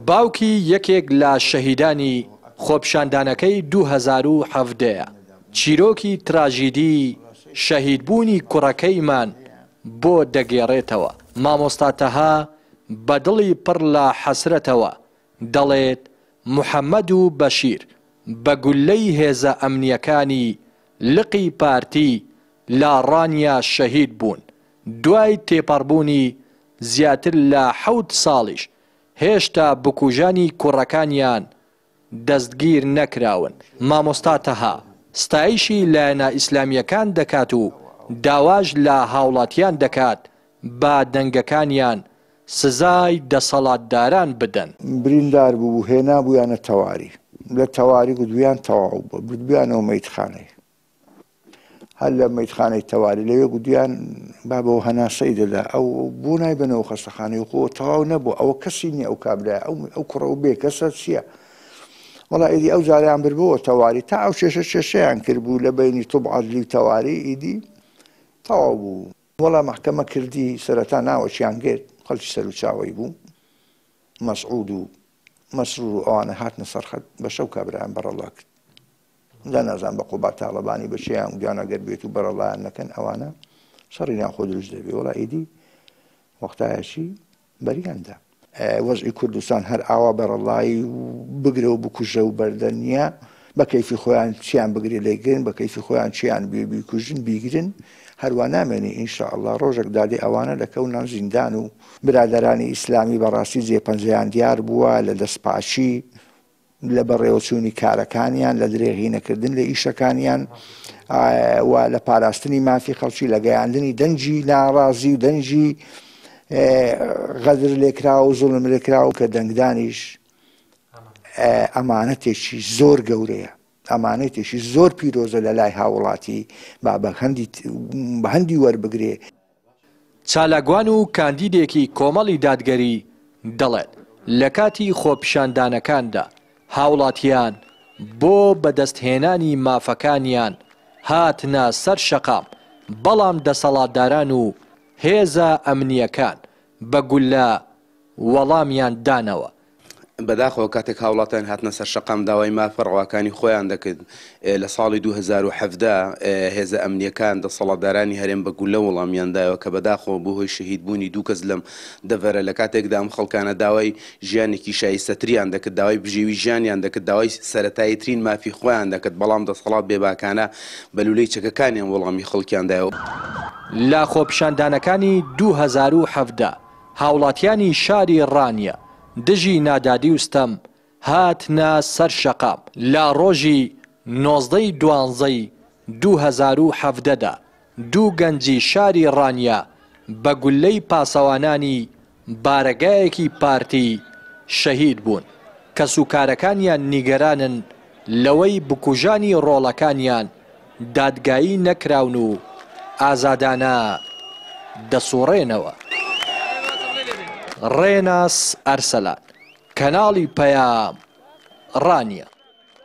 باوکی یەکێک لە شەهیدانی خۆپیشاندانەکەی 2017 چیرۆکی تراژیدی شەهیدبوونی کوڕەکەیمان بۆ دەگێڕێتەوە. مامۆستا تەها بە دڵی پڕ لە حەسرەتەوە دەڵێت محەممەد و بەشیر بە گولەی هێزە ئەمنیەکانی لقی پارتی لا ڕانیا شەهید بوون. دوای تێپەڕبوونی زیاتر لە 7 ساڵیش هێشتا بکوژانی کوڕەکانیان دەستگیر نەکراون. مامۆستا تەها ستایشی لایەنە ئیسلامیەکان دەکات و داواژ لە هاوڵاتیان دەکات با دەنگەکانیان سزای دەسەڵاتداران بدەن. بریندار بوو هێنا بوویانە تەواری، لە تەواری گودویان تەواو بوو، بردبیانەوە مەیتخانەی، هەر لە مەیتخانەی تەواری لەوێ گودیان بابەوە هەناسەی دەدا ئەو بۆ نایبنەوە خەستەخانەی خۆ تەواو نەبوو، ئەوە کەسی نییە ئەو کابرای ئەو کوڕە و بێ کەسە چییە؟ وەڵا ئیدی ئەو جاریان بردبەوە تەواری تا ئەو کێشەیان کرد بوو لە بینی تۆ عەدلی و تەواری ئیدی تەواو بوو. وەڵا مەحکەمە کردی سەرەتا ناوەچیان گرت، خەڵکی سەر و چاوەی بوو، مەسعود و مەسرور و ئەوانە هاتنە سەرخەت بە شەو کابرایان بەڕەڵا کرد. لا نازان بە قوبات تاڵەبانی بەچیان گویان ئەگەر بێت و بەڕەڵایان نەکەن ئەوانە شەڕیان خۆ دروست دەبێ. وەڵا ئیدی وەختایەشی بەریاندا وەزعی کوردستان هەر ئاوا بەڕەڵایی بگرە و بکوژە و بەردەنیە بە کەیفی خۆیان چیان بگرێ لێگرن، بە کەیفی خۆیان چیان بیکوژن بیگرن، هەروە نامێنێ ئینشاءالله ڕۆژێک دادێ ئەوانە دەکەونە زیندان و برادەرانی ئیسلامی بەڕاستی جێپەنجەیان دیار بووە لە دەستپاچی لە بەڕێوەچوونی کارەکانیان لە درێغینەکردن لە ئیشەکانیان و لە پاراستنی مافی خەڵکی لە گەیاندنی دەنجی ناڕازی و دەنجی غەدر لێکرا و زوڵم لێکرا و کە دەنگدانیش ئەمانەتێکی زۆر گەورەیە، ئەمانەتێکی زۆر پیرۆزە لە لای هاوڵاتی با بە هەندی وەربگرێ. چالاگوان و کاندیدێکی کۆمەڵی دادگەری دەڵێت لە کاتی خۆپیشاندانەکاندا هاوڵاتیان بۆ بەدەستهێنانی مافەکانیان هاتنە سەر شەقام، بەڵام دەسەڵاتداران و هێزە ئەمنیەکان بە گولە وەڵامیان دانەوە. بەداخەوە کاتێک هاوڵاتیان هاتنە سەر شەقام داوای مافە ڕەواکانی خۆیان دەکرد لە ساڵی 2017 هێزە ئەمنیەکان دەسەڵاتدارانی هەرێم بە گولە وەڵامیاندایەوە کە بەداخەوە بۆ هۆی شەهیدبوونی 2 کەس لەم دەڤەرە لە کاتێکدا ئەم خەڵکانە داوای ژیانێکی شایستەتریان دەکرد، داوای بژێوی ژیانیان دەکرد، داوای سەرەتاییترین مافی خۆیان دەکرد، بەڵام دەسەڵات بێباکانە بە لولەی چەکەکانیان وەڵامی خەڵکیاندایەوە. لە خۆپیشاندانەکانی 2017 هاوڵاتیانی شاری ڕانیە دژی نادادی وستەم هاتنە سەر شەقام. لە ڕۆژی 19/12/2017 2 گەنجی شاری ڕانیە بە گولەی پاسەوانانی بارەگایەکی پارتی شەهید بوون کە سوکارەکانیان نیگەرانن لەوەی بکوژانی ڕۆڵەکانیان دادگایی نەکراون و ئازادانە دەسوڕێنەوە. ڕێناس ئەرسەلان، کەناڵی پەیام، ڕانیە.